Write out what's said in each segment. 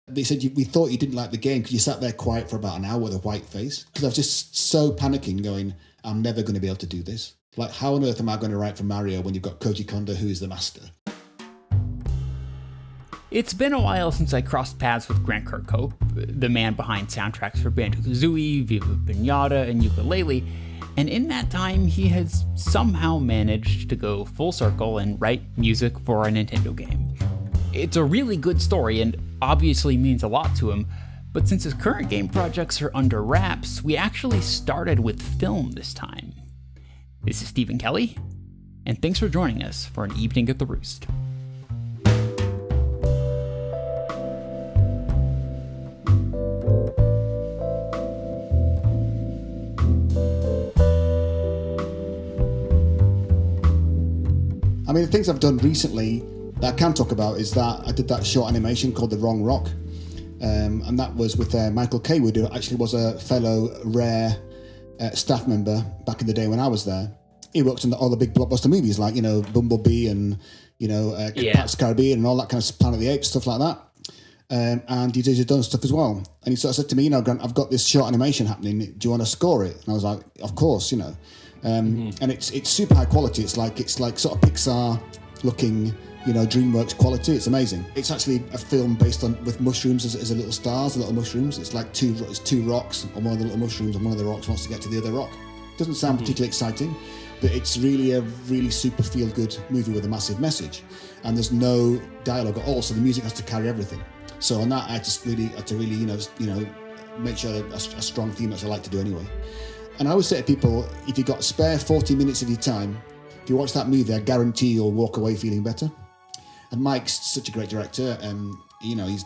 They said, we thought you didn't like the game because you sat there quiet for about an hour with a white face. Because I was just so panicking going, I'm never going to be able to do this. Like, how on earth am I going to write for Mario when you've got Koji Kondo, who is the master? It's been a while since I crossed paths with Grant Kirkhope, the man behind soundtracks for Banjo-Kazooie, Viva Pinata, and Yooka-Laylee, and in that time he has somehow managed to go full circle and write music for a Nintendo game. It's a really good story and obviously means a lot to him, but since his current game projects are under wraps, we actually started with film this time. This is Stephen Kelly, and thanks for joining us for an evening at the Roost. I mean, the things I've done recently that I can talk about is that I did that short animation called The Wrong Rock. And that was with Michael Kaywood, who actually was a fellow Rare staff member back in the day when I was there. He worked on all the big blockbuster movies like, Bumblebee and, Pirates of the Caribbean and all that kind of Planet of the Apes, stuff like that. And he's done stuff as well. And he sort of said to me, Grant, I've got this short animation happening. Do you want to score it? And I was like, of course, And it's super high quality. It's like sort of Pixar looking, DreamWorks quality. It's amazing. It's actually a film based on with mushrooms as a little stars, little mushrooms. It's like two rocks, and one of the little mushrooms, and one of the rocks wants to get to the other rock. Doesn't sound particularly exciting, but it's really a really super feel good movie with a massive message. And there's no dialogue at all, so the music has to carry everything. So on that, I had to really make sure that a strong theme, which I like to do anyway. And I always say to people, if you've got spare 40 minutes of your time, if you watch that movie, I guarantee you'll walk away feeling better. And Mike's such a great director, and he's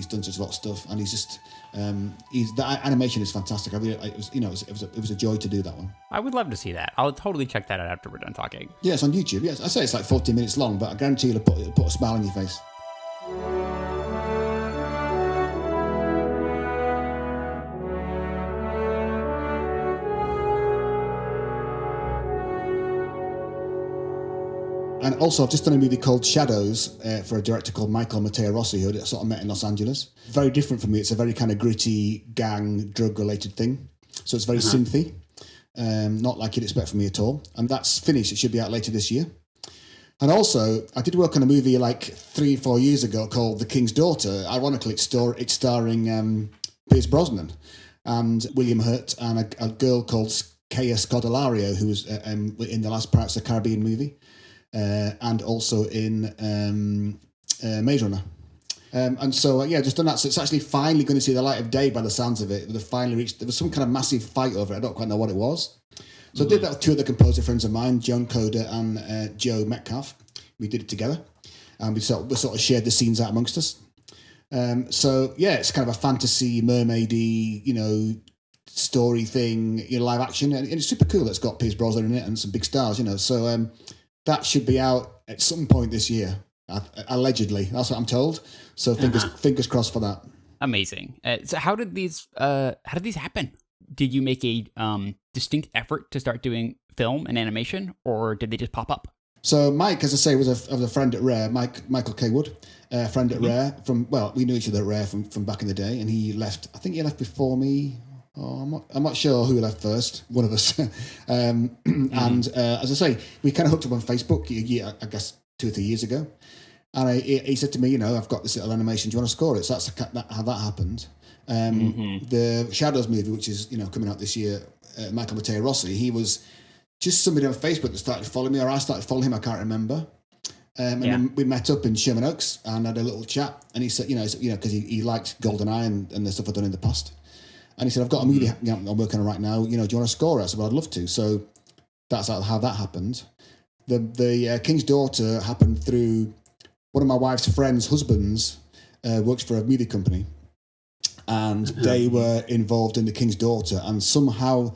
done such a lot of stuff, and he's just the animation is fantastic. It was a joy to do that one. I would love to see that. I'll totally check that out after we're done talking. Yeah, it's on YouTube. Yes, I say it's like 40 minutes long, but I guarantee you'll put a smile on your face. And also, I've just done a movie called Shadows for a director called Michael Matteo Rossi, who I sort of met in Los Angeles. Very different for me. It's a very kind of gritty, gang, drug-related thing. So it's very synthy, not like you'd expect from me at all. And that's finished. It should be out later this year. And also, I did work on a movie like 3-4 years ago called The King's Daughter. Ironically, it's starring Pierce Brosnan and William Hurt and a girl called Kaya Scodelario, who was in the last Pirates of the Caribbean movie. And also in Maze Runner. And so, just done that. So it's actually finally going to see the light of day by the sounds of it. There was some kind of massive fight over it. I don't quite know what it was. So I did that with two other composer friends of mine, Joan Coder and Joe Metcalf. We did it together. And we sort of shared the scenes out amongst us. It's kind of a fantasy, mermaidy, story thing, live action. And it's super cool. It's got Pierce Brosnan in it and some big stars, So... that should be out at some point this year, allegedly. That's what I'm told. So fingers crossed for that. Amazing. So how did these happen? Did you make a distinct effort to start doing film and animation, or did they just pop up? So Mike, as I say, was a friend at Rare. Michael Kaywood, a friend at Rare. We knew each other at Rare from back in the day, and he left. I think he left before me. Oh, I'm not sure who left first. One of us. And as I say, we kind of hooked up on Facebook, I guess 2 or 3 years ago. And he said to me, I've got this little animation. Do you want to score it? So that's how that happened. The Shadows movie, which is coming out this year, Michael Matteo Rossi, he was just somebody on Facebook that started following me, or I started following him. I can't remember. And then we met up in Sherman Oaks and had a little chat. And he said, because he liked GoldenEye and the stuff I'd done in the past. And he said, I've got a movie I'm working on right now. Do you want to score it? I said, well, I'd love to. So that's how that happened. The King's Daughter happened through one of my wife's friends' husbands works for a movie company. And they were involved in The King's Daughter. And somehow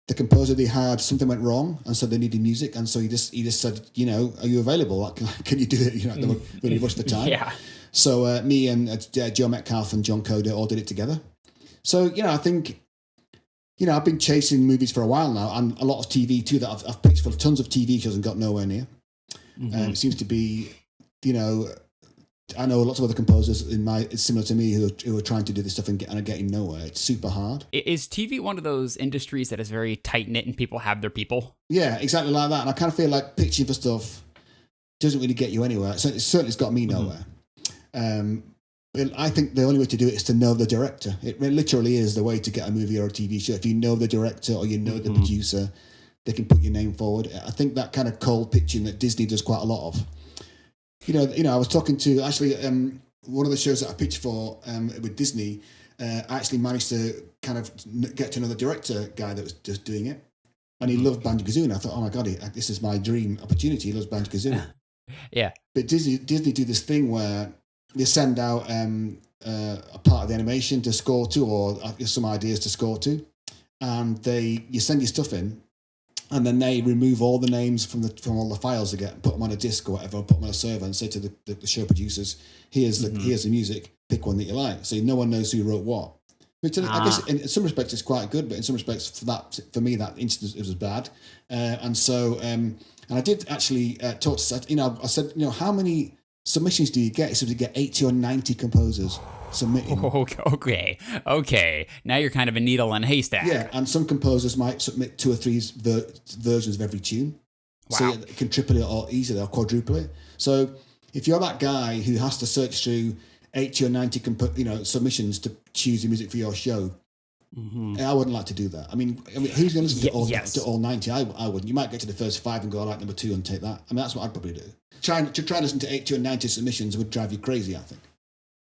the composer they had, something went wrong. And so they needed music. And so he just said, are you available? Can you do it? They were really rushed for time. Yeah. So me and Joe Metcalf and John Coder all did it together. So, I think, I've been chasing movies for a while now, and a lot of TV too that I've pitched for tons of TV shows and got nowhere near. It seems to be, I know lots of other composers it's similar to me who are trying to do this stuff and are getting nowhere. It's super hard. Is TV one of those industries that is very tight knit and people have their people? Yeah, exactly like that. And I kind of feel like pitching for stuff doesn't really get you anywhere. So it certainly has got me nowhere. I think the only way to do it is to know the director. It literally is the way to get a movie or a TV show. If you know the director or you know the producer, they can put your name forward. I think that kind of cold pitching that Disney does quite a lot of. You know, I was talking to actually one of the shows that I pitched for with Disney. I actually managed to kind of get to know the director guy that was just doing it, and he loved Banjo-Kazooie. And I thought, oh my god, this is my dream opportunity. He loves Banjo-Kazooie. Yeah. But Disney do this thing where they send out a part of the animation to score to, or some ideas to score to, and you send your stuff in. And then they remove all the names from all the files they get and put them on a disc or whatever, put them on a server and say to the show producers, here's the music, pick one that you like. So no one knows who wrote what. Which I guess in some respects is quite good, but in some respects for me that instance it was bad. And I did actually talk to, I said, how many submissions do you get? He said you get 80 or 90 composers submitting. Okay. Now you're kind of a needle in a haystack. Yeah, and some composers might submit 2 or 3 versions of every tune. Wow. So you can triple it or easily or quadruple it. So if you're that guy who has to search through 80 or 90 submissions to choose the music for your show, I wouldn't like to do that. I mean who's going to listen to all 90? I wouldn't. You might get to the first 5 and go, I like number 2 and take that. I mean, that's what I'd probably do. Trying to listen to 80 or 90 submissions would drive you crazy, I think.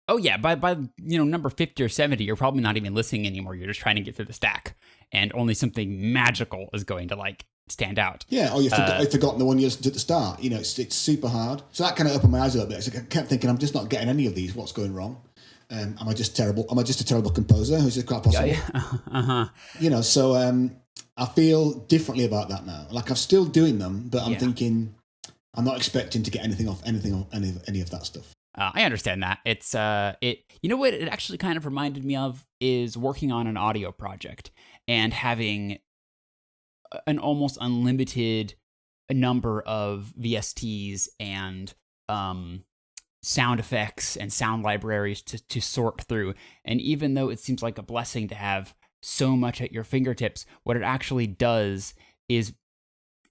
Oh yeah, by number 50 or 70, you're probably not even listening anymore. You're just trying to get through the stack, and only something magical is going to stand out. Yeah, or you've forgotten the one you listened to at the start. It's super hard. So that kind of opened my eyes a little bit. So I kept thinking, I'm just not getting any of these. What's going wrong? Am I just terrible? Am I just a terrible composer? Is it quite possible? Yeah. So I feel differently about that now. Like I'm still doing them, but I'm thinking I'm not expecting to get anything off any of that stuff. I understand that. It's you know what it actually kind of reminded me of is working on an audio project and having an almost unlimited number of VSTs and sound effects and sound libraries to sort through. And even though it seems like a blessing to have so much at your fingertips, what it actually does is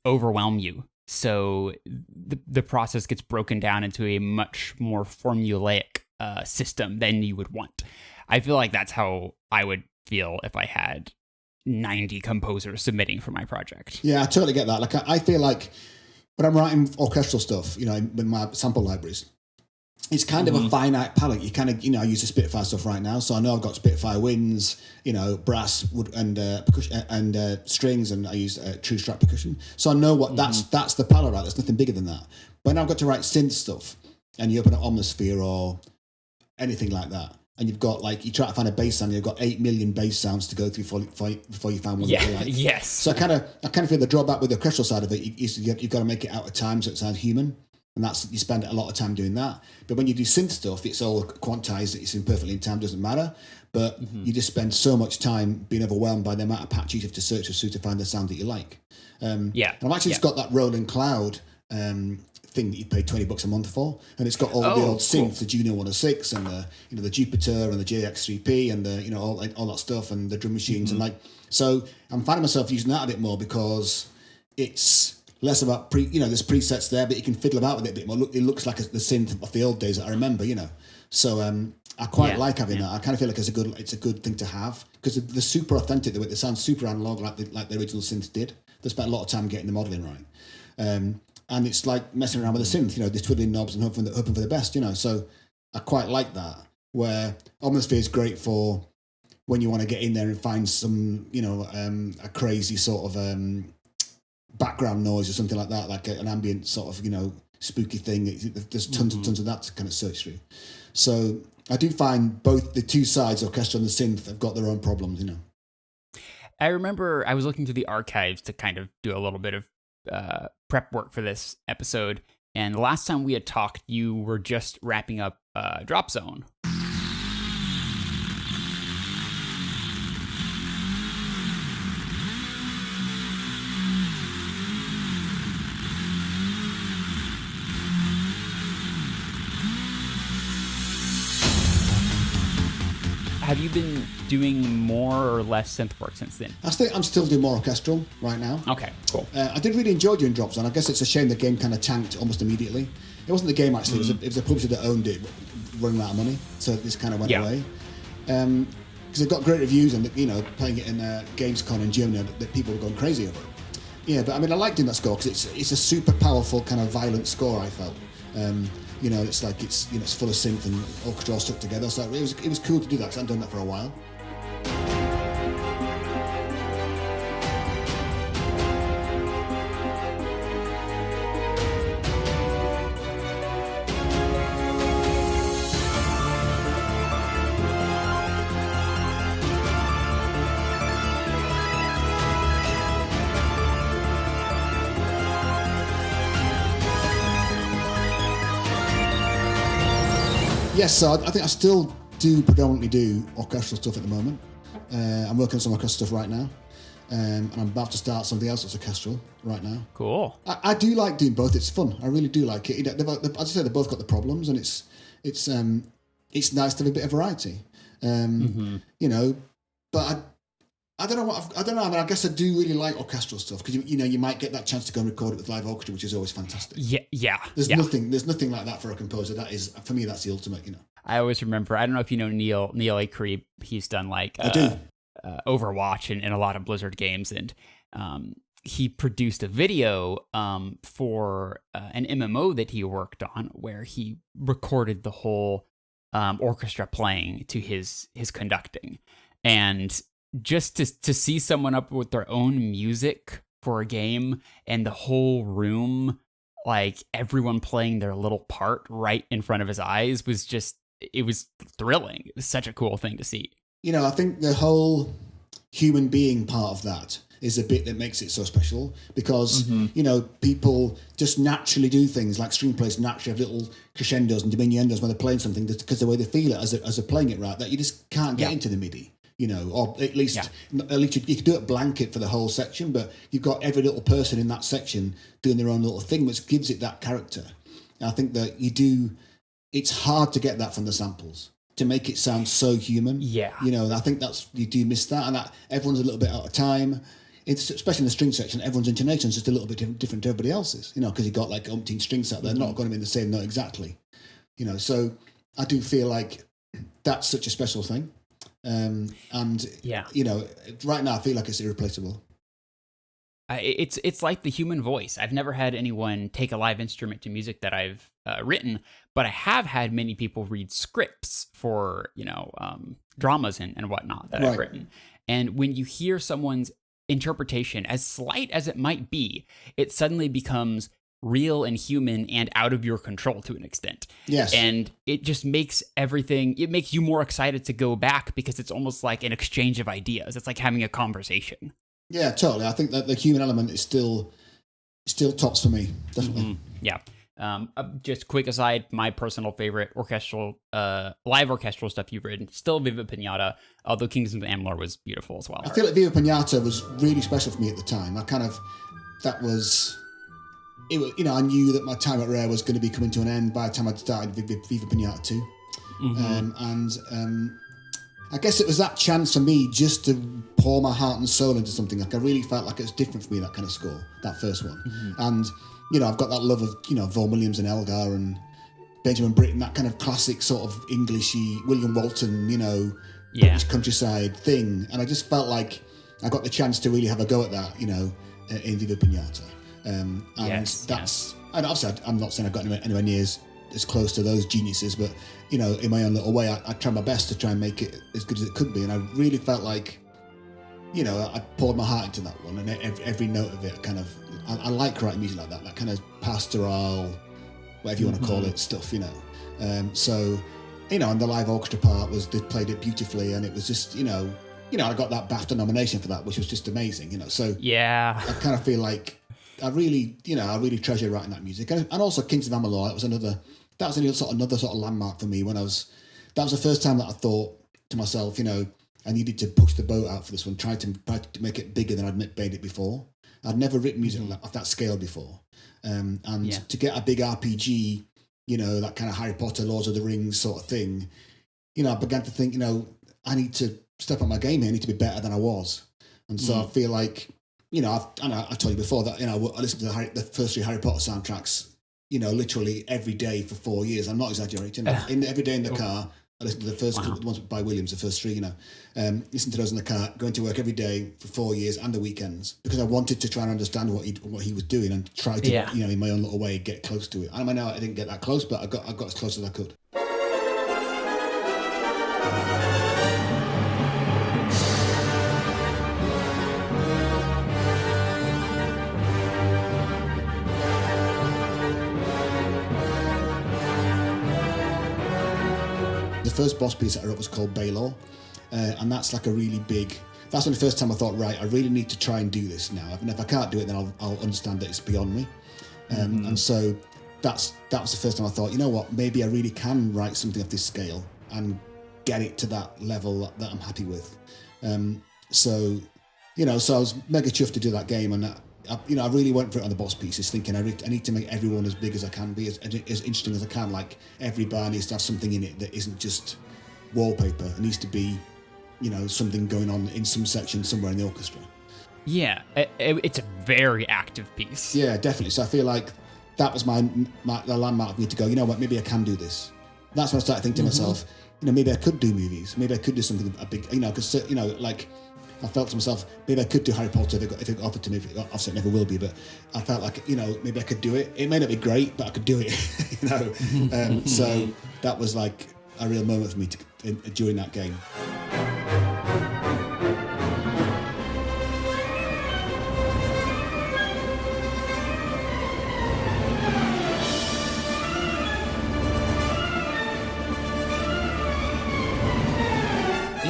overwhelm you. So the process gets broken down into a much more formulaic system than you would want. I feel like that's how I would feel if I had 90 composers submitting for my project. Yeah, I totally get that. Like I feel like when I'm writing orchestral stuff, with my sample libraries, it's kind of a finite palette. You kind of, I use the Spitfire stuff right now, so I know I've got Spitfire winds, brass, wood, and percussion and strings, and I use true strap percussion. So I know what that's the palette, right? There's nothing bigger than that. But now I've got to write synth stuff, and you open an Omnisphere or anything like that, and you've got you try to find a bass sound, you've got 8 million bass sounds to go through before you find one that you like. Yes. So I kind of feel the drawback with the orchestral side of it is you've got to make it out of time so it sounds human. And you spend a lot of time doing that. But when you do synth stuff, it's all quantized, it's perfectly in time, doesn't matter. But you just spend so much time being overwhelmed by the amount of patches you have to search through to find the sound that you like. And I've actually just got that Rolling Cloud thing that you pay $20 a month for, and it's got all the old synths, the Juno 106 and the Jupiter and the JX3P and the all that stuff and the drum machines and so I'm finding myself using that a bit more because it's less about there's presets there, but you can fiddle about with it a bit more. It looks like the synth of the old days that I remember, So I quite like having that. I kind of feel like it's a good thing to have because they're super authentic. They sound super analog, like the original synth did. They spent a lot of time getting the modeling right, and it's like messing around with the synth. They're twiddling knobs and hoping for the best. So I quite like that. Where Omnisphere is great for when you want to get in there and find some a crazy sort of background noise or something like that, like an ambient sort of spooky thing. There's tons and tons of that to kind of search through. So I do find both the two sides, orchestra and the synth, have got their own problems. I remember I was looking through the archives to kind of do a little bit of prep work for this episode, and the last time we had talked, you were just wrapping up Drop Zone. have you been doing more or less synth work since then? I think I'm still doing more orchestral right now. Okay, cool. I did really enjoy doing drop zone. I guess it's a shame the game kind of tanked almost immediately. It wasn't the game actually; it was a publisher that owned it, running out of money, so this kind of went away. Because it got great reviews, and playing it in Gamescom in Germany, that people were going crazy over it. Yeah, but I mean, I like doing that score because it's a super powerful kind of violent score. I felt. It's like it's full of synth and orchestra all stuck together. So it was cool to do that because I've done that for a while. Yes, so I think I still do predominantly do orchestral stuff at the moment. I'm working on some orchestral stuff right now, and I'm about to start something else that's orchestral right now. Cool. I do like doing both. It's fun. I really do like it. As I say, they both got the problems, and it's nice to have a bit of variety. But I don't know I don't know. I mean, I guess I do really like orchestral stuff because you might get that chance to go and record it with live orchestra, which is always fantastic. Yeah. There's nothing like that for a composer. That is, for me, that's the ultimate. I always remember. I don't know if you know Neil A. Creep. He's done like Overwatch and a lot of Blizzard games, and he produced a video for an MMO that he worked on where he recorded the whole orchestra playing to his conducting, and just to see someone up with their own music for a game and the whole room, like everyone playing their little part right in front of his eyes, it was thrilling. It was such a cool thing to see. I think the whole human being part of that is a bit that makes it so special because, people just naturally do things like screenplays naturally have little crescendos and diminuendos when they're playing something because the way they feel it as they're playing it right, that you just can't get into the MIDI. Or at least you could do it blanket for the whole section, but you've got every little person in that section doing their own little thing, which gives it that character. And I think that it's hard to get that from the samples to make it sound so human. Yeah. I think you do miss that, and that everyone's a little bit out of time. It's especially in the string section, everyone's intonation is just a little bit different to everybody else's, because you've got like umpteen strings out there, not going to be in the same note exactly. So I do feel like that's such a special thing. Right now I feel like it's irreplaceable. It's like the human voice. I've never had anyone take a live instrument to music that I've written, but I have had many people read scripts for dramas and whatnot that I've written. And when you hear someone's interpretation, as slight as it might be, it suddenly becomes real and human and out of your control to an extent. Yes. And it just makes it makes you more excited to go back because it's almost like an exchange of ideas. It's like having a conversation. Yeah, totally. I think that the human element is still tops for me, definitely. Yeah. Just quick aside, my personal favorite orchestral, live orchestral stuff you've written, still Viva Pinata, although Kingdoms of Amalur was beautiful as well. I feel like Viva Pinata was really special for me at the time. I knew that my time at Rare was going to be coming to an end by the time I'd started Viva Pinata 2. I guess it was that chance for me just to pour my heart and soul into something. Like I really felt like it was different for me, that kind of score, that first one. And, I've got that love of, Vaughan Williams and Elgar and Benjamin Britten, that kind of classic sort of Englishy, William Walton, British countryside thing. And I just felt like I got the chance to really have a go at that, in Viva Pinata. And obviously I'm not saying I got anywhere near as close to those geniuses, but in my own little way, I tried my best to try and make it as good as it could be, and I really felt like, I poured my heart into that one, and every note of it kind of, I like writing music like that kind of pastoral, whatever you want to call it, stuff, and the live orchestra part they played it beautifully, and it was just, I got that BAFTA nomination for that, which was just amazing, so yeah, I kind of feel like I really treasure writing that music, and also Kings of Amalur. That was another sort of landmark for me that was the first time that I thought to myself, I needed to push the boat out for this one, try to make it bigger than I'd made it before. I'd never written music of that scale before, to get a big RPG, that kind of Harry Potter, Lords of the Rings sort of thing, I began to think, I need to step up my game here. I need to be better than I was. And so I feel like, I've told you before that, I listened to the first 3 Harry Potter soundtracks, literally every day for 4 years. I'm not exaggerating. Every day in the car, I listened to the first ones by Williams, the first 3, listen to those in the car, going to work every day for 4 years and the weekends, because I wanted to try and understand what he was doing and try to, in my own little way, get close to it. I know I didn't get that close, but I got as close as I could. The first boss piece that I wrote was called Baylor, and that's like a really big. That's when the first time I thought, right, I really need to try and do this now. And if I can't do it, then I'll understand that it's beyond me. And so that was the first time I thought, you know what, maybe I really can write something of this scale and get it to that level that I'm happy with. So I was mega chuffed to do that game, and I really went for it on the boss pieces, thinking I need to make everyone as big as I can be, as interesting as I can. Like, every bar needs to have something in it that isn't just wallpaper. It needs to be, something going on in some section somewhere in the orchestra. Yeah, it's a very active piece. Yeah, definitely. So I feel like that was the landmark for me to go, you know what, maybe I can do this. That's when I started thinking to myself, maybe I could do movies. Maybe I could do something a big, because, like, I felt to myself, maybe I could do Harry Potter if it got offered to me. Obviously, it never will be, but I felt like, maybe I could do it. It may not be great, but I could do it, So that was like a real moment for me during that game.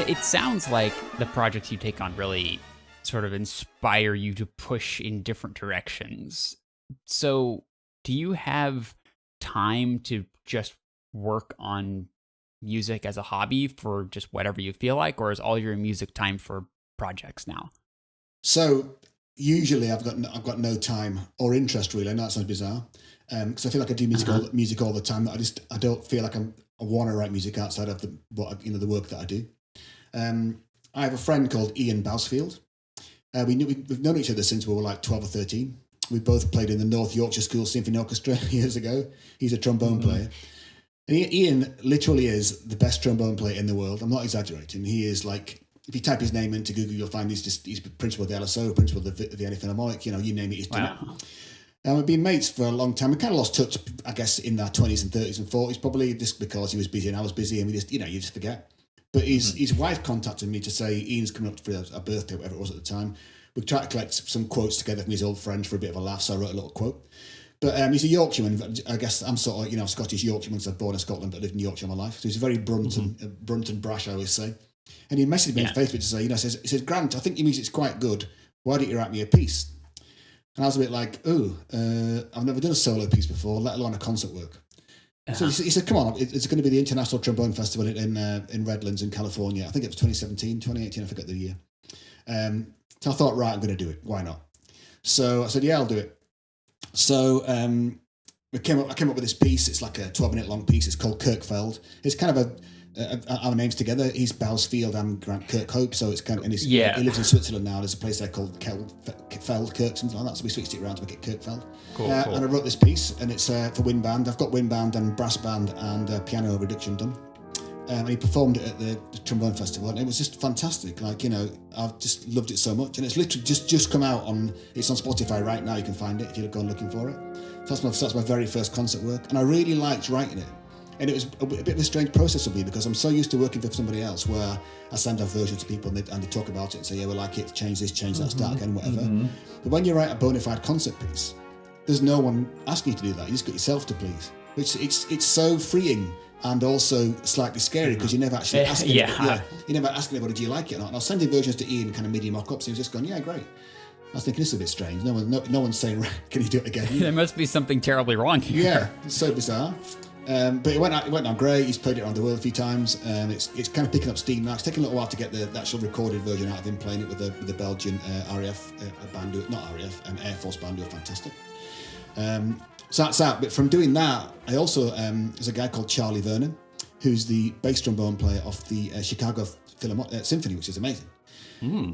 It sounds like the projects you take on really sort of inspire you to push in different directions. So, do you have time to just work on music as a hobby for just whatever you feel like, or is all your music time for projects now? So, usually I've got no time or interest, really. I know that sounds bizarre, because I feel like I do music all the time. I don't feel like I want to write music outside of the work that I do. I have a friend called Ian Bousfield. We've known each other since we were like 12 or 13. We both played in the North Yorkshire School Symphony Orchestra years ago. He's a trombone player. And Ian literally is the best trombone player in the world. I'm not exaggerating. He is like, if you type his name into Google, you'll find he's principal of the LSO, principal of the Vienna Philharmonic, you name it, he's done it. And we've been mates for a long time. We kind of lost touch, I guess, in our 20s and 30s and 40s, probably just because he was busy and I was busy, and we just, you just forget. But his wife contacted me to say Ian's coming up for a birthday, whatever it was at the time. We tried to collect some quotes together from his old friend for a bit of a laugh, so I wrote a little quote. But he's a Yorkshireman. I guess I'm sort of, Scottish Yorkshireman, because I was born in Scotland, but lived in Yorkshire my life. So he's very brunt and brash, I always say. And he messaged me on Facebook to say, he says, Grant, I think your music's quite good. Why don't you write me a piece? And I was a bit like, I've never done a solo piece before, let alone a concert work. So he said, come on, it's going to be the International Trombone Festival in Redlands in California. I think it was 2017, 2018, I forget the year. So I thought, right, I'm going to do it. Why not? So I said, yeah, I'll do it. So I came up with this piece. It's like a 12-minute long piece. It's called Kirkfeld. It's kind of our names together. He's Bousfield, I'm Grant Kirkhope. So it's kind of, he lives in Switzerland now. There's a place there called Kirk, something like that. So we switched it around to make it Kirkfeld. Cool. And I wrote this piece, and it's for wind band. I've got wind band and brass band and piano reduction done. And he performed it at the Trombone Festival, and it was just fantastic. Like, I've just loved it so much, and it's literally just come out it's on Spotify right now. You can find it if you go looking for it. So that's my very first concert work, and I really liked writing it. And it was a bit of a strange process for me, because I'm so used to working for somebody else, where I send off versions to people and they talk about it and say, yeah, we like it, change this, change that, start again, whatever. But when you write a bona fide concert piece, there's no one asking you to do that. You just got yourself to please. Which it's so freeing and also slightly scary, because you never actually ask anybody. You never ask anybody, do you like it or not? And I was sending versions to Ian, kind of midi mock-ups. He was just going, yeah, great. I was thinking, this is a bit strange. No one's saying, can you do it again? There must be something terribly wrong here. Yeah, it's so bizarre. But it went on great. He's played it around the world a few times. It's kind of picking up steam now. It's taken a little while to get the actual recorded version out of him playing it with the Belgian RAF band, not RAF, Air Force band, who are fantastic. So that's that. But from doing that, I also there's a guy called Charlie Vernon, who's the bass trombone player of the Chicago Symphony, which is amazing.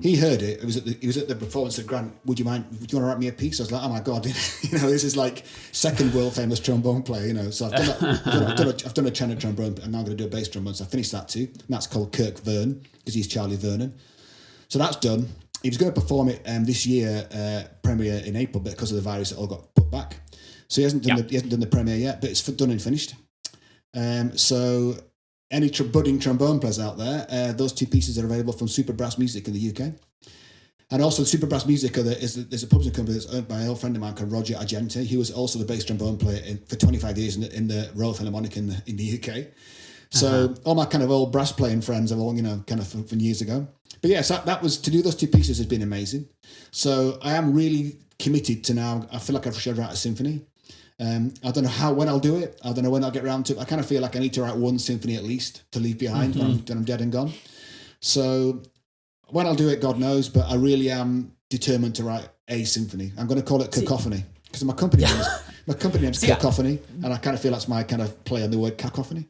He heard it. He was at the performance of Grant. Would you want to write me a piece? I was like, oh my god, this is like second world famous trombone player. So I've done a tenor trombone, and now I'm going to do a bass trombone. So I finished that too, and that's called Kirk Vern because he's Charlie Vernon. So that's done. He was going to perform it this year, premiere in April, but because of the virus, it all got put back. So he hasn't done the premiere yet, but it's done and finished. So any budding trombone players out there, those two pieces are available from Super Brass Music in the UK. And also Super Brass Music is a publishing company that's owned by an old friend of mine called Roger Argente. He was also the bass trombone player for 25 years in the Royal Philharmonic in the UK. So all my kind of old brass playing friends are all, kind of from years ago. But yes, that was, to do those two pieces has been amazing. So I am really committed to now, I feel like I should write a symphony. I don't know when I'll do it. I don't know when I'll get around to it. I kind of feel like I need to write one symphony at least to leave behind when I'm dead and gone. So when I'll do it, God knows, but I really am determined to write a symphony. I'm going to call it Kirkophony because my company name's Kirkophony, and I kind of feel that's my kind of play on the word cacophony.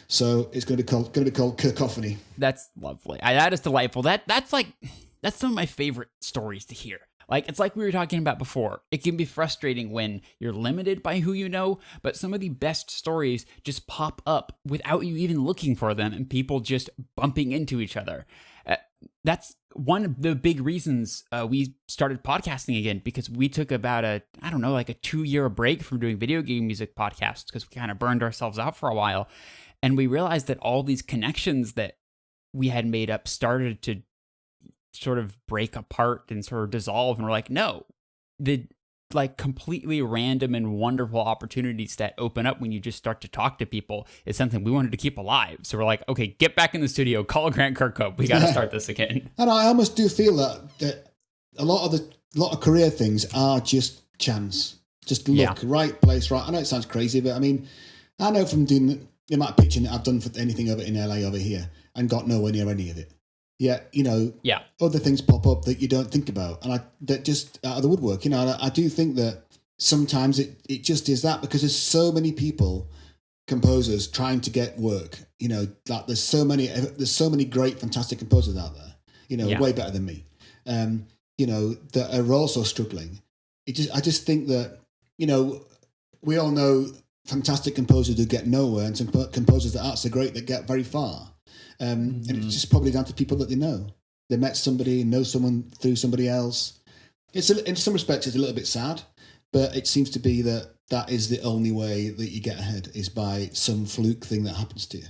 So it's going to be called Kirkophony. That's lovely. That is delightful. That's some of my favorite stories to hear. Like, it's like we were talking about before. It can be frustrating when you're limited by who you know, but some of the best stories just pop up without you even looking for them and people just bumping into each other. That's one of the big reasons we started podcasting again, because we took about a 2-year break from doing video game music podcasts because we kind of burned ourselves out for a while. And we realized that all these connections that we had made up started to sort of break apart and sort of dissolve, and we're like, no, the like completely random and wonderful opportunities that open up when you just start to talk to people is something we wanted to keep alive. So we're like, okay, get back in the studio, call Grant Kirkhope, we got to start this again. And I almost do feel that a lot of career things are just chance, just luck, right place, right. I know it sounds crazy, but I mean, I know from doing the amount of pitching that I've done for anything over in LA over here and got nowhere near any of it. Yeah, other things pop up that you don't think about, and that just out of the woodwork. I do think that sometimes it just is that, because there's so many people, composers trying to get work. Like there's so many great, fantastic composers out there. Way better than me. That are also struggling. I just think that we all know fantastic composers who get nowhere, and some composers that aren't so great that get very far. And it's just probably down to people that they know. They met somebody, know someone through somebody else. In some respects, it's a little bit sad, but it seems to be that is the only way that you get ahead, is by some fluke thing that happens to you.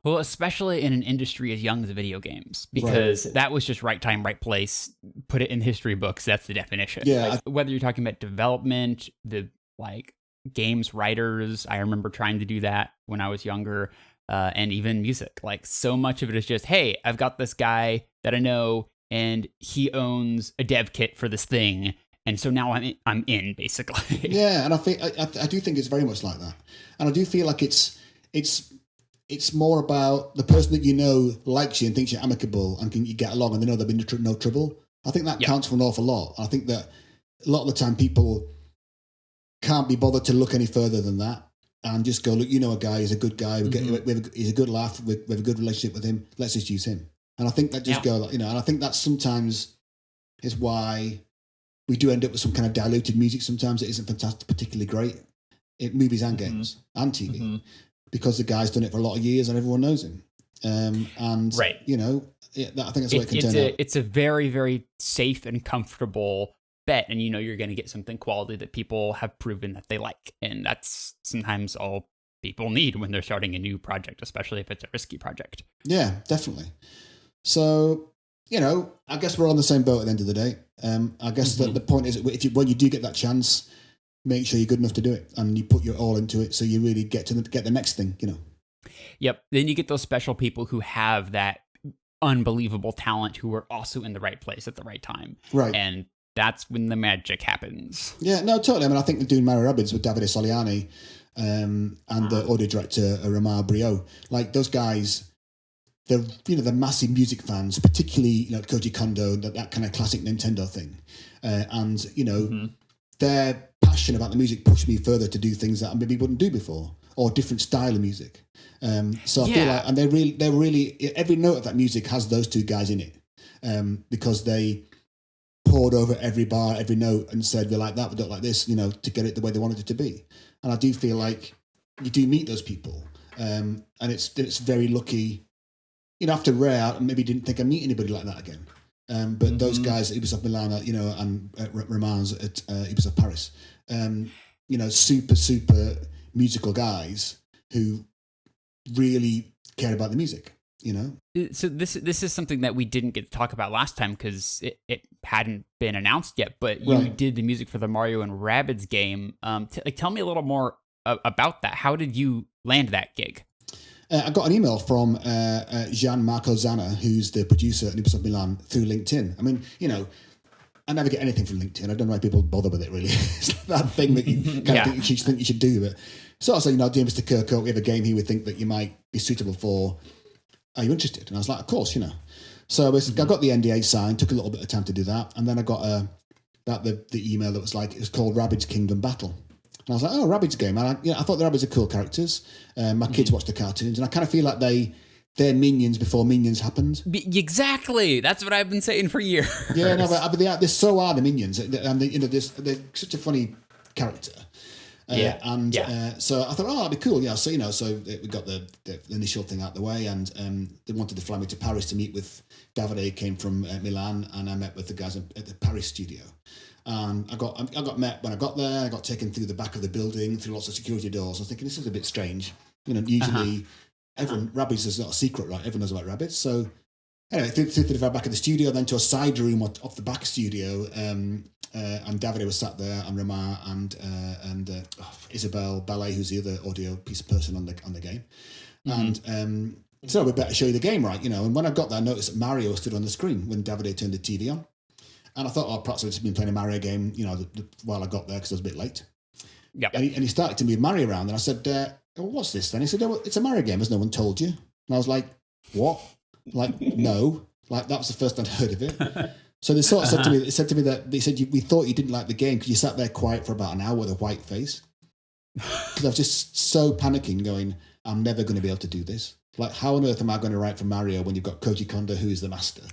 Well, especially in an industry as young as video games, because that was just right time, right place. Put it in history books. That's the definition. Yeah. Whether you're talking about development, games writers, I remember trying to do that when I was younger. And even music, like so much of it is just, hey, I've got this guy that I know, and he owns a dev kit for this thing, and so now I'm in basically. Yeah, and I do think it's very much like that, and I do feel like it's more about the person that likes you and thinks you're amicable and you get along, and they know there'll be no trouble. I think that counts for an awful lot. I think that a lot of the time people can't be bothered to look any further than that. And just go, look, a guy, he's a good guy. He's a good laugh. We have a good relationship with him. Let's just use him. And I think that and I think that sometimes is why we do end up with some kind of diluted music. Sometimes it isn't fantastic, particularly great. Movies and games and TV, because the guy's done it for a lot of years and everyone knows him. I think that's the way it can turn out. It's a very, very safe and comfortable bet, and you're going to get something quality that people have proven that they like, and that's sometimes all people need when they're starting a new project, especially if it's a risky project. Yeah, definitely. So I guess we're on the same boat at the end of the day. I guess that the point is, when you do get that chance, make sure you're good enough to do it, and you put your all into it, so you really get the next thing. Yep. Then you get those special people who have that unbelievable talent, who are also in the right place at the right time, right? And that's when the magic happens. Yeah, no, totally. I mean, I think they're doing Rabbids with Davide Soliani and the audio director, Ramar Brio. Like, those guys, they're massive music fans, particularly Koji Kondo, that kind of classic Nintendo thing. Their passion about the music pushed me further to do things that I maybe wouldn't do before. or different style of music. So I feel like, and they're really every note of that music has those two guys in it, because they poured over every bar, every note, and said, we like that, we don't like this, to get it the way they wanted it to be. And I do feel like you do meet those people, and it's very lucky. After Rare, I maybe didn't think I'd meet anybody like that again. But those guys at Ubisoft Milan, and Romans at Ubisoft Paris, super musical guys who really care about the music. So this is something that we didn't get to talk about last time because it hadn't been announced yet. But you did the music for the Mario and Rabbids game. Tell me a little more about that. How did you land that gig? I got an email from Gian-Marco Zanna, who's the producer at Ubisoft Milan, through LinkedIn. I mean, I never get anything from LinkedIn. I don't know why people bother with it, really. It's that thing that you kind of think you should do. But so I said, dear Mr. Kirkhope, we have a game here we think that you might be suitable for. Are you interested? And I was like, of course, So I got the NDA signed, took a little bit of time to do that. And then I got the email that was like, it was called Rabbids Kingdom Battle. And I was like, oh, Rabbids game. And I thought the Rabbids are cool characters. My kids watch the cartoons. And I kind of feel like they're minions before Minions happened. Exactly. That's what I've been saying for years. Yeah, no, but they're so are the Minions. And they're such a funny character. So I thought, that'd be cool. Yeah, so we got the initial thing out the way, and they wanted to fly me to Paris to meet with Davide. Came from Milan, and I met with the guys at the Paris studio. I got met when I got there. I got taken through the back of the building, through lots of security doors. I was thinking, this is a bit strange. Usually Rabbids is not a secret, right? Everyone knows about Rabbids. So anyway, through the back of the studio, then to a side room off the back studio. And Davide was sat there, and Romain and Isabelle Ballet, who's the other audio piece person on the game. And so we better show you the game, right? And when I got there, I noticed that Mario stood on the screen when Davide turned the TV on. And I thought, perhaps I'd just been playing a Mario game, while I got there because I was a bit late. Yeah. And he started to move Mario around, and I said, what's this then? He said, it's a Mario game, as no one told you. And I was like, what? Like, no. Like, that was the first I'd heard of it. So they sort of said to me that we thought you didn't like the game because you sat there quiet for about an hour with a white face. Because I was just so panicking, going, I'm never going to be able to do this. Like, how on earth am I going to write for Mario when you've got Koji Kondo, who is the master,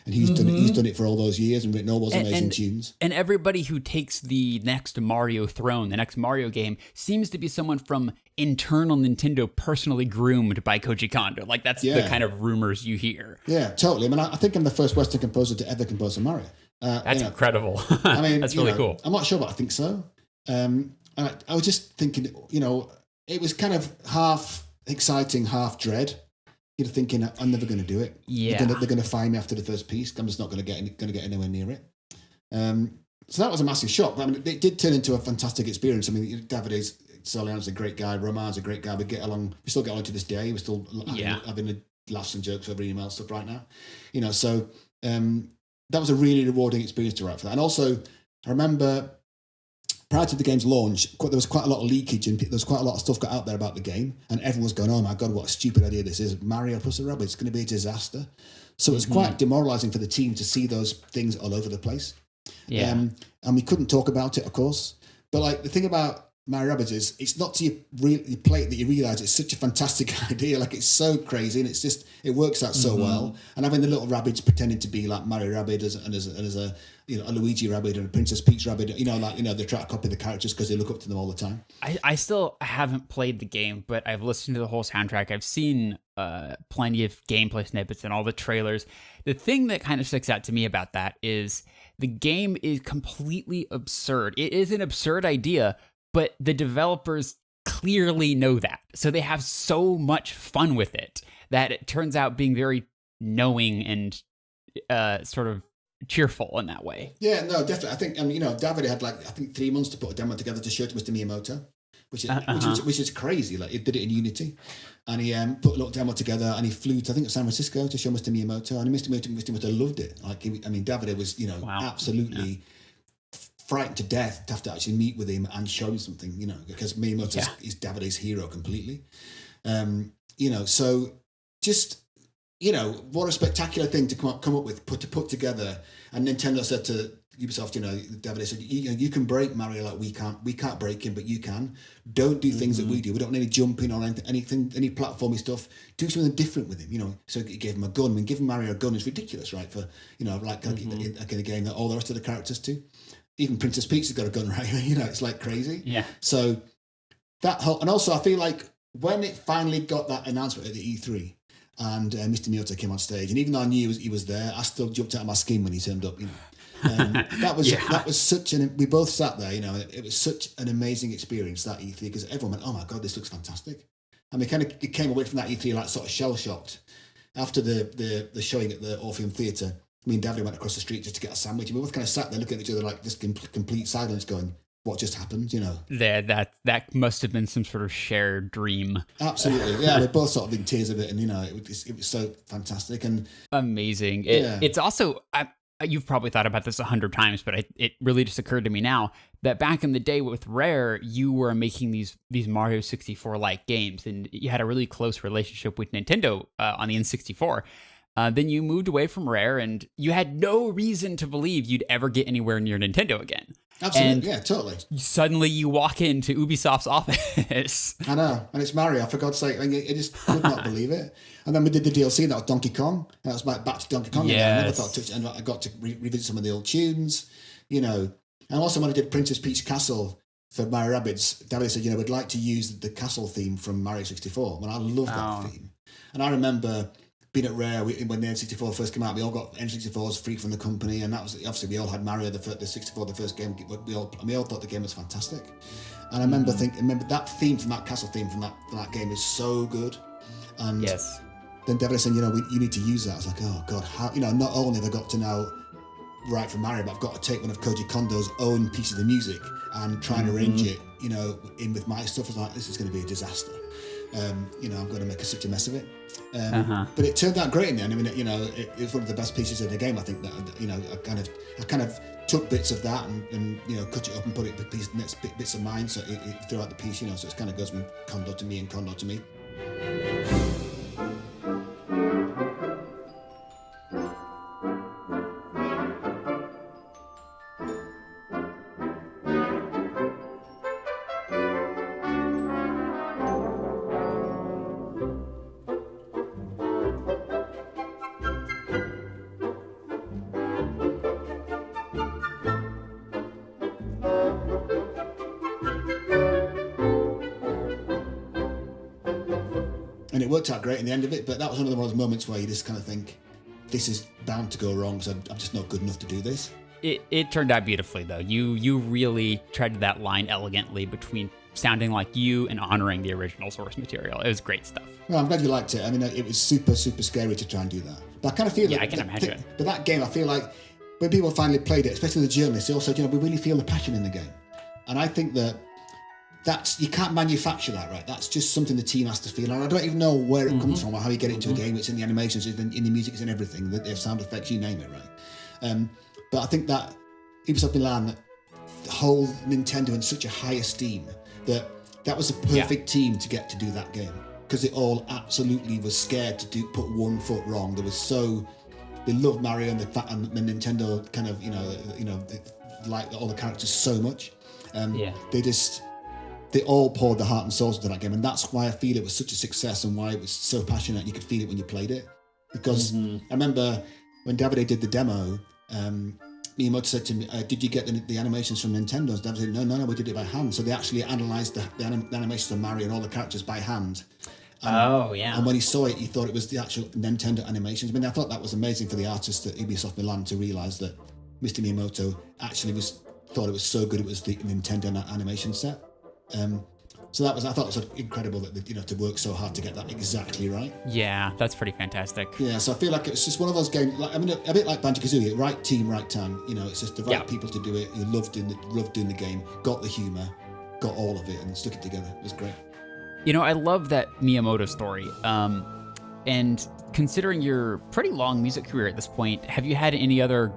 and he's done it for all those years and written all those amazing tunes. And everybody who takes the next Mario throne, the next Mario game, seems to be someone from internal Nintendo, personally groomed by Koji Kondo. Like, that's the kind of rumors you hear. Yeah, totally. I mean, I think I'm the first Western composer to ever compose a Mario. That's incredible. I mean, that's really cool. I'm not sure, but I think so. And I was just thinking, it was kind of half exciting, half dread. You're thinking, I'm never going to do it. Yeah, they're going to find me after the first piece. I'm just not going to get anywhere near it. So that was a massive shock. But I mean, it did turn into a fantastic experience. I mean, Davide's Soliano's a great guy. Roman's a great guy. We still get along to this day. We're still having laughs and jokes over email stuff right now. So that was a really rewarding experience to write for that. And also, I remember prior to the game's launch, there was quite a lot of leakage and there was quite a lot of stuff got out there about the game, and everyone was going, oh my God, what a stupid idea this is. Mario plus the Rabbids, it's going to be a disaster. So it was quite demoralizing for the team to see those things all over the place. Yeah. And we couldn't talk about it, of course. But like the thing about Mario Rabbids is it's not till you play it that you realize it's such a fantastic idea. Like, it's so crazy, and it works out so well. And having the little Rabbids pretending to be like Mario Rabbid as a a Luigi Rabbid and a Princess Peach Rabbid, they try to copy the characters because they look up to them all the time. I still haven't played the game, but I've listened to the whole soundtrack. I've seen plenty of gameplay snippets and all the trailers. The thing that kind of sticks out to me about that is the game is completely absurd. It is an absurd idea, but the developers clearly know that. So they have so much fun with it that it turns out being very knowing and sort of cheerful in that way. Yeah, no, definitely. I think, Davide had 3 months to put a demo together to show to Mr. Miyamoto, which is crazy. Like, he did it in Unity, and he put a little demo together, and he flew to, I think, San Francisco to show Mr. Miyamoto, and Mr. Miyamoto loved it. Like, Davide was, absolutely frightened to death to have to actually meet with him and show him something, because Miyamoto is Davide's hero completely. So just, what a spectacular thing to come up with, to put together. And Nintendo said to Ubisoft, Davide said, you can break Mario like we can't break him, but you can. Don't do things that we do. We don't need any jumping or anything, any platformy stuff. Do something different with him, So he gave him a gun. I mean, giving Mario a gun is ridiculous, right? For, like in a game that all the rest of the characters do. Even Princess Peach has got a gun, right? It's like crazy. Yeah. So that whole, and also I feel like when it finally got that announcement at the E3, and Mr. Miyamoto came on stage, and even though I knew he was there, I still jumped out of my skin when he turned up. That was such an. We both sat there. It was such an amazing experience, that E3, because everyone went, "Oh my god, this looks fantastic." And we it came away from that E3 like sort of shell shocked. After the showing at the Orpheum Theatre, me and Davide went across the street just to get a sandwich, and we both kind of sat there looking at each other like just complete silence, going, "What just happened?" That must have been some sort of shared dream. Absolutely, yeah. We're both sort of in tears of it, and it was so fantastic and amazing. It's also you've probably thought about this 100 times, but it really just occurred to me now that back in the day with Rare, you were making these Mario 64 like games, and you had a really close relationship with Nintendo on the N64. Then you moved away from Rare, and you had no reason to believe you'd ever get anywhere near Nintendo again. Absolutely, and yeah, totally. Suddenly you walk into Ubisoft's office. I know, and it's Mario, for God's sake. I just could not believe it. And then we did the DLC, and that was Donkey Kong. And that was back to Donkey Kong. Yes. Again. I never thought to, and I got to revisit some of the old tunes, And also when I did Princess Peach Castle for Mario Rabbids, Davide said, we'd like to use the castle theme from Mario 64. And I love that theme. And I remember being at Rare when the N64 first came out, we all got N64s free from the company, and that was obviously we all had Mario the 64, the first game. We all thought the game was fantastic, and I remember that theme from that castle theme from that game is so good. And yes. Then Davide said, you need to use that. I was like, oh god, how not only have I got to now write for Mario, but I've got to take one of Koji Kondo's own pieces of music and try and arrange it, in with my stuff. I was like, this is going to be a disaster. I'm going to make such a mess of it. But it turned out great in the end. I mean, it was one of the best pieces of the game. I think that I kind of took bits of that and cut it up and put it bits of mine. So it throughout the piece, so it kind of goes from Kondo to me and Kondo to me. And it worked out great in the end of it, but that was one of those moments where you just kind of think, this is bound to go wrong, so I'm just not good enough to do this. It turned out beautifully, though. You really treaded that line elegantly between sounding like you and honoring the original source material. It was great stuff. Well, I'm glad you liked it. I mean, it was super, super scary to try and do that. But I kind of feel I can imagine. But that game, I feel like, when people finally played it, especially the journalists, they all said, we really feel the passion in the game. And I think you can't manufacture that, right? That's just something the team has to feel. And I don't even know where it comes from or how you get it into a game. It's in the animations, it's in the music, it's in everything. The sound effects, you name it, right? But I think that Ubisoft Milan hold Nintendo in such a high esteem that was the perfect team to get to do that game, because it all absolutely was scared to put one foot wrong. They loved Mario and the Nintendo kind of they liked all the characters so much. They all poured their heart and souls into that game, and that's why I feel it was such a success and why it was so passionate. You could feel it when you played it, because I remember when Davide did the demo, Miyamoto said to me, did you get the animations from Nintendo? And Davide said, no, we did it by hand. So they actually analysed the animations of Mario and all the characters by hand. And when he saw it, he thought it was the actual Nintendo animations. I mean, I thought that was amazing for the artists at Ubisoft Milan to realise that Mr. Miyamoto actually thought it was so good it was the Nintendo animation set. So I thought it was incredible that to work so hard to get that exactly right. Yeah, that's pretty fantastic. Yeah, so I feel like it's just one of those games. A bit like Banjo-Kazooie, right team, right time. It's just the right people to do it. You loved doing the game, got the humour, got all of it, and stuck it together. It was great. I love that Miyamoto story. And considering your pretty long music career at this point, have you had any other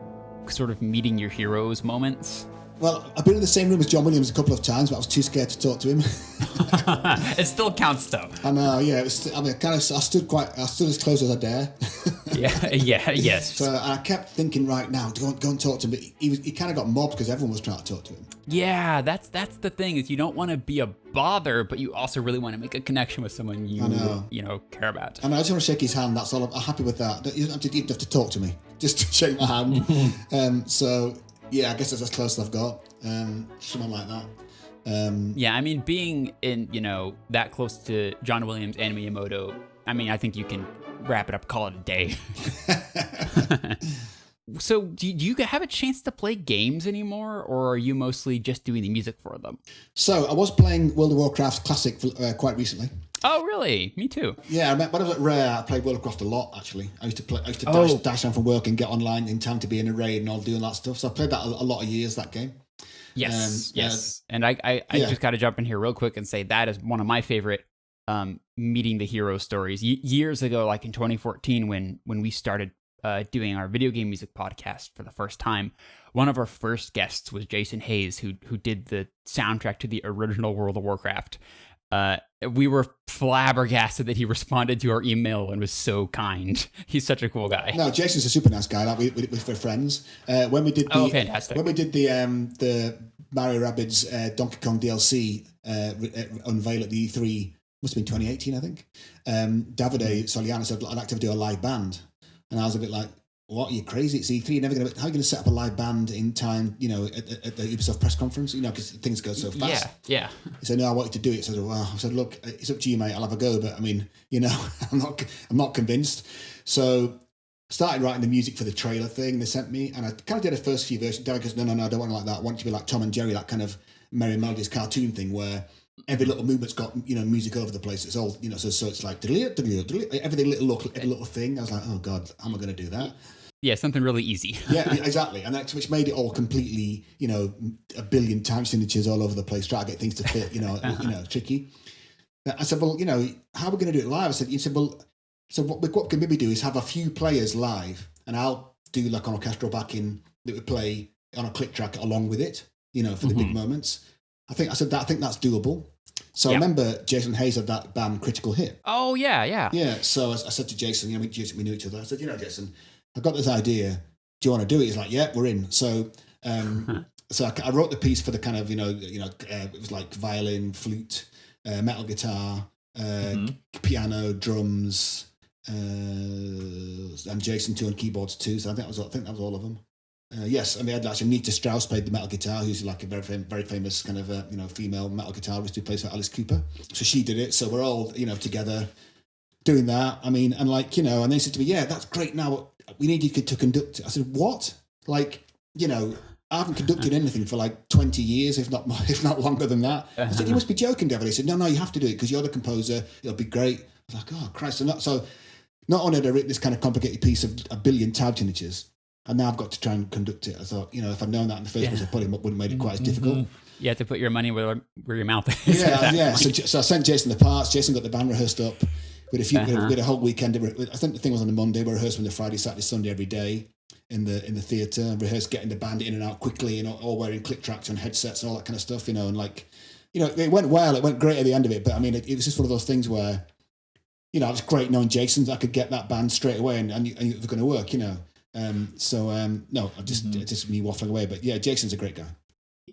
sort of meeting your heroes moments? Well, I've been in the same room as John Williams a couple of times, but I was too scared to talk to him. It still counts, though. I know, yeah. I stood as close as I dare. Yes. So I kept thinking, right now, go and talk to him. But he kind of got mobbed because everyone was trying to talk to him. Yeah, that's the thing, is you don't want to be a bother, but you also really want to make a connection with someone you care about. I just want to shake his hand. That's all. I'm happy with that. You don't even have to talk to me. Just to shake my hand. So yeah, I guess that's as close as I've got. Someone like that. Yeah, I mean, being in that close to John Williams and Miyamoto, I mean, I think you can wrap it up, call it a day. So do you have a chance to play games anymore, or are you mostly just doing the music for them? So I was playing World of Warcraft Classic quite recently. Oh, really? Me too. Yeah, when I was at Rare, I played World of Warcraft a lot, actually. I used to dash down from work and get online in time to be in a raid and all doing that stuff. So I played that a lot of years, that game. Yes. And I just got to jump in here real quick and say that is one of my favorite meeting the hero stories. Years ago, like in 2014, when we started doing our video game music podcast for the first time, one of our first guests was Jason Hayes, who did the soundtrack to the original World of Warcraft. We were flabbergasted that he responded to our email and was so kind. He's such a cool guy. No, Jason's a super nice guy. Like we're friends. When we did fantastic. When we did the Mario Rabbids Donkey Kong DLC unveil at the E3, must have been 2018, I think. Davide Soliano said, I'd like to do a live band. And I was a bit like, what, are you crazy? It's E3, you're never going to, how are you going to set up a live band in time, at the Ubisoft press conference, because things go so fast. Yeah. He said, no, I want you to do it. So I said, look, it's up to you, mate. I'll have a go. But I mean, I'm not convinced. So I started writing the music for the trailer thing they sent me. And I kind of did a first few versions. Derek goes, no, I don't want it like that. I want it to be like Tom and Jerry, that kind of Merry Melodies cartoon thing where every little movement's got music over the place. It's all so it's like every little thing. I was like, oh god, how am I going to do that? Yeah, something really easy. Yeah, exactly, and that's which made it all completely a billion time signatures all over the place. Try to get things to fit, tricky. I said, well, how are we going to do it live? I said, well, so what we can maybe do is have a few players live, and I'll do like an orchestral backing that we play on a click track along with it, for the big moments. I think that's doable. So I remember Jason Hayes had that band Critical Hit. Oh, yeah. Yeah, so I said to Jason, we knew each other. I said, Jason, I've got this idea. Do you want to do it? He's like, yeah, we're in. So so I wrote the piece for the kind of, it was like violin, flute, metal guitar, piano, drums, and Jason too on keyboards too. So I think that was all of them. Yes, I mean, actually, Nita Strauss played the metal guitar, who's like a very famous kind of female metal guitarist who plays for Alice Cooper. So she did it. So we're all together doing that. I mean, and and they said to me, "Yeah, that's great. Now we need you to conduct it." I said, "What? Like, I haven't conducted anything for like 20 years, if not longer than that." I said, "You must be joking, Devil." He said, "No, you have to do it because you're the composer. It'll be great." I was like, "Oh Christ!" So not only had I written this kind of complicated piece of a billion tab signatures, and now I've got to try and conduct it. I thought, if I'd known that in the first place, I probably wouldn't have made it quite as difficult. You have to put your money where your mouth is. Yeah. So I sent Jason the parts. Jason got the band rehearsed up. We had a whole weekend. I think the thing was on the Monday. We rehearsed on the Friday, Saturday, Sunday every day in the theatre. Rehearsed getting the band in and out quickly, all wearing click tracks and headsets and all that kind of stuff. And it went well. It went great at the end of it. But I mean, it was just one of those things where, it was great knowing Jason's. I could get that band straight away, and it was going to work. No, just me waffling away. But yeah, Jason's a great guy.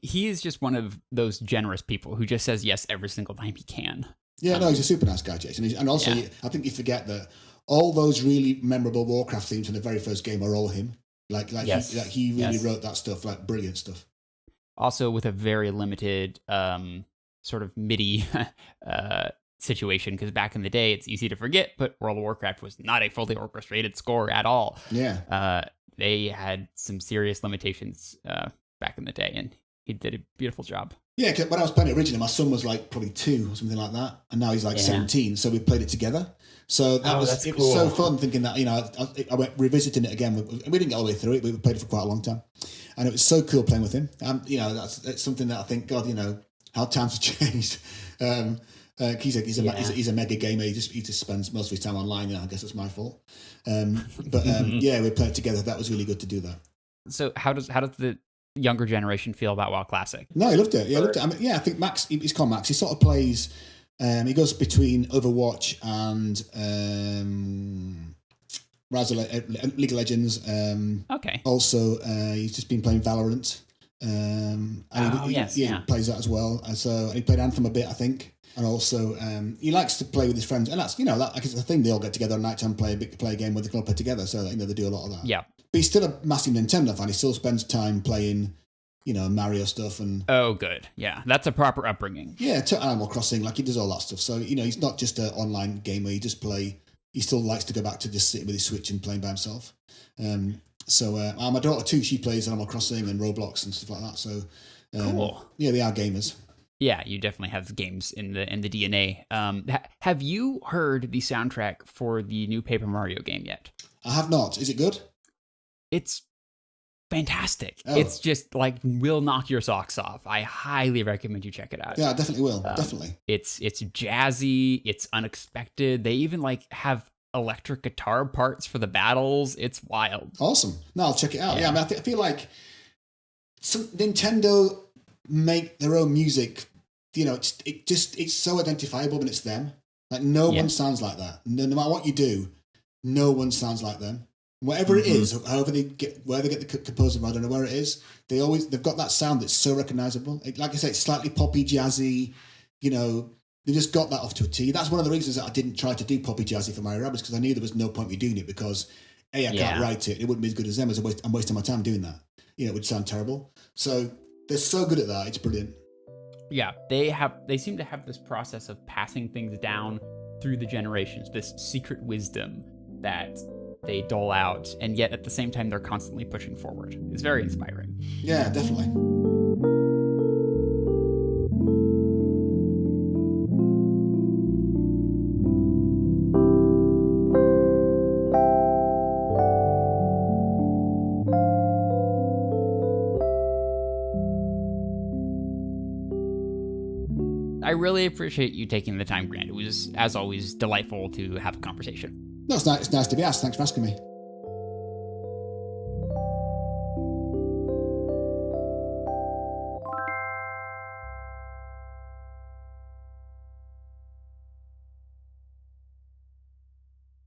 He is just one of those generous people who just says yes every single time he can. Yeah, no, he's a super nice guy, Jason. And also, I think you forget that all those really memorable Warcraft themes from the very first game are all him. He really wrote that stuff, like brilliant stuff. Also, with a very limited sort of MIDI situation, because back in the day, it's easy to forget, but World of Warcraft was not a fully orchestrated score at all. Yeah. They had some serious limitations back in the day, and he did a beautiful job. Yeah, because when I was playing it originally, my son was like probably 2 or something like that, and now he's like 17, so we played it together. So it was so fun thinking that, I went revisiting it again. We didn't get all the way through it, but we played it for quite a long time. And it was so cool playing with him. It's something that I think, God, how times have changed. He's a mega gamer. He just spends most of his time online. I guess it's my fault. Yeah, we played it together. That was really good to do that. So how does the younger generation feel about WoW Classic? No, he loved it. Yeah, I mean, I think Max. He's called Max. He sort of plays. He goes between Overwatch and League of Legends. Okay. Also, he's just been playing Valorant. And he plays that as well. And so he played Anthem a bit, I think. And also, he likes to play with his friends, and that's it's a thing. They all get together at night time, play a game where they can all play together. So they do a lot of that. Yeah. But he's still a massive Nintendo fan. He still spends time playing, Mario stuff and. Oh, good. Yeah, that's a proper upbringing. Yeah, to Animal Crossing, like he does all that stuff. So he's not just an online gamer. He still likes to go back to just sitting with his Switch and playing by himself. So my daughter too, she plays Animal Crossing and Roblox and stuff like that. So cool. Yeah, they are gamers. Yeah, you definitely have games in the DNA. Have you heard the soundtrack for the new Paper Mario game yet? I have not. Is it good? It's fantastic. Oh. It's just will knock your socks off. I highly recommend you check it out. Yeah, I definitely will. Definitely. It's jazzy. It's unexpected. They even have electric guitar parts for the battles. It's wild. Awesome. No, I'll check it out. Yeah, I feel like Nintendo make their own music. It's so identifiable when it's them. Like no one sounds like that. No matter what you do, no one sounds like them. Whatever it is, where they get the composer, I don't know where it is. They've got that sound that's so recognizable. Like I say, it's slightly poppy, jazzy. They just got that off to a T. That's one of the reasons that I didn't try to do poppy jazzy for Mario Rabbids, because I knew there was no point in me doing it, because I can't write it. It wouldn't be as good as them. I'm wasting my time doing that. It would sound terrible. So they're so good at that. It's brilliant. Yeah, they seem to have this process of passing things down through the generations, this secret wisdom that they dole out, and yet at the same time they're constantly pushing forward. It's very inspiring. Yeah, definitely. I really appreciate you taking the time, Grant. It was, as always, delightful to have a conversation. No, it's nice to be asked. Thanks for asking me.